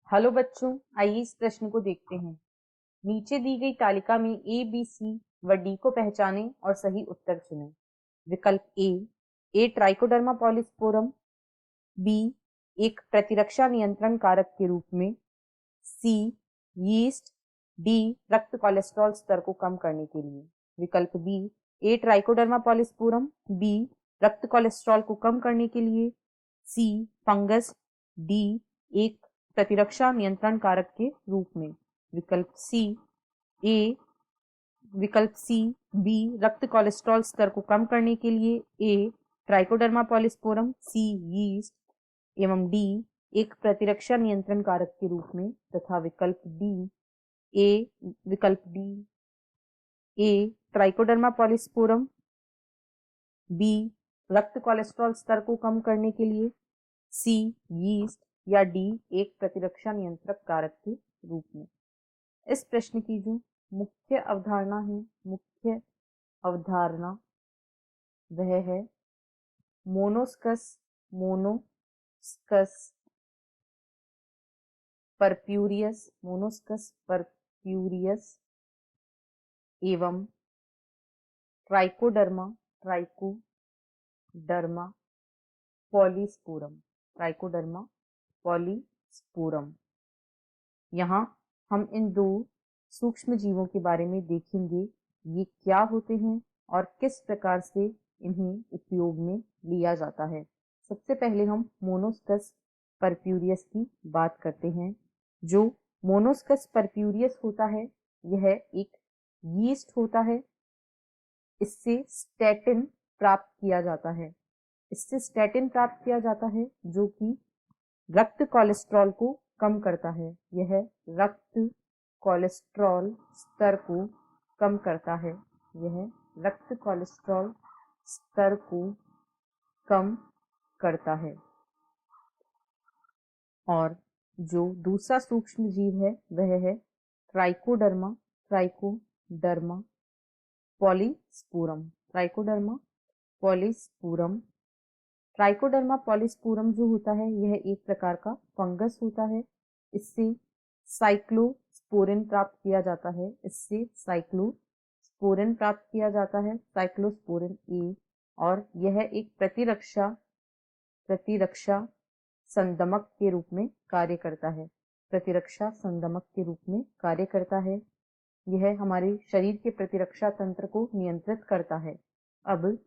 Hello बच्चों, आइए इस प्रश्न को देखते हैं। नीचे दी गई तालिका में ए, बी, सी व डी को पहचानें और सही उत्तर चुनें। विकल्प ए ट्राइकोडर्मा पॉलीस्पोरम, बी एक प्रतिरक्षा नियंत्रण कारक के रूप में, सी यीस्ट, डी रक्त कोलेस्ट्रॉल स्तर को कम करने के लिए। विकल्प बी ए ट्राइकोडर्मा पॉलीस्पोरम, बी रक्त कोलेस्ट्रॉल को कम करने के लिए, सी फंगस, डी एक प्रतिरक्षा नियंत्रण कारक के रूप में। विकल्प सी बी रक्त कोलेस्ट्रॉल स्तर को कम करने के लिए, A Trichoderma polysporum, C yeast एवं डी एक प्रतिरक्षा नियंत्रण कारक के रूप में, तथा विकल्प D A Trichoderma polysporum, B रक्त कोलेस्ट्रॉल स्तर को कम करने के लिए, सी यीस्ट या डी एक प्रतिरक्षा नियंत्रक कारक के रूप में। इस प्रश्न की जो मुख्य अवधारणा वह है मोनोस्कस परप्यूरियस एवं ट्राइकोडर्मा पॉलीस्पोरम। यहाँ हम इन दो सूक्ष्म जीवों के बारे में देखेंगे, ये क्या होते हैं और किस प्रकार से इन्हें उपयोग में लिया जाता है। सबसे पहले हम मोनोस्कस परप्यूरियस की बात करते हैं। जो मोनोस्कस परप्यूरियस होता है यह एक यीस्ट होता है। इससे स्टैटिन प्राप्त किया जाता है जो कि रक्त कोलेस्ट्रॉल को कम करता है। यह रक्त कोलेस्ट्रॉल स्तर को कम करता है। और जो दूसरा सूक्ष्म जीव है वह है ट्राइकोडर्मा पॉलीस्पोरम जो होता है यह एक प्रकार का फंगस होता है। इससे साइक्लोस्पोरिन प्राप्त किया जाता है, और यह एक प्रतिरक्षा संदमक के रूप में कार्य करता है। यह हमारे शरीर के प्रतिरक्षा तंत्र को नियंत्रित करता है। अब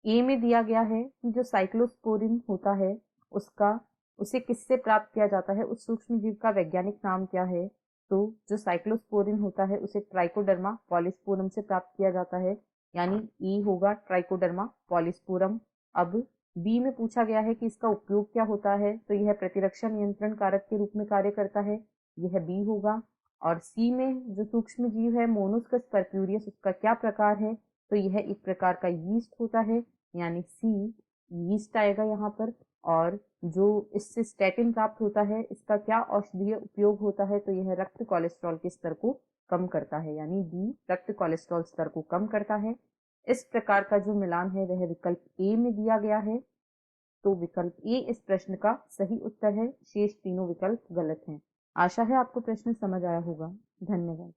ए में दिया गया है कि जो साइक्लोस्पोरिन होता है उसे किससे प्राप्त किया जाता है, उस सूक्ष्म जीव का वैज्ञानिक नाम क्या है। तो जो साइक्लोस्पोरिन होता है उसे ट्राइकोडर्मा पॉलीस्पोरम से प्राप्त किया जाता है, यानी ई होगा ट्राइकोडर्मा पॉलीस्पोरम। अब बी में पूछा गया है कि इसका उपयोग क्या होता है, तो यह प्रतिरक्षा नियंत्रण कारक के रूप में कार्य करता है, यह बी होगा। और सी में जो सूक्ष्म जीव है मोनोस्कस परप्यूरियस, उसका क्या प्रकार है, तो यह एक प्रकार का यीस्ट होता है, यानी सी यीस्ट आएगा यहाँ पर। और जो इससे स्टैटिन प्राप्त होता है, इसका क्या औषधीय उपयोग होता है, तो यह रक्त कोलेस्ट्रॉल के स्तर को कम करता है, यानी डी रक्त कोलेस्ट्रॉल स्तर को कम करता है। इस प्रकार का जो मिलान है वह विकल्प ए में दिया गया है, तो विकल्प ए इस प्रश्न का सही उत्तर है। शेष तीनों विकल्प गलत हैं। आशा है आपको प्रश्न समझ आया होगा। धन्यवाद।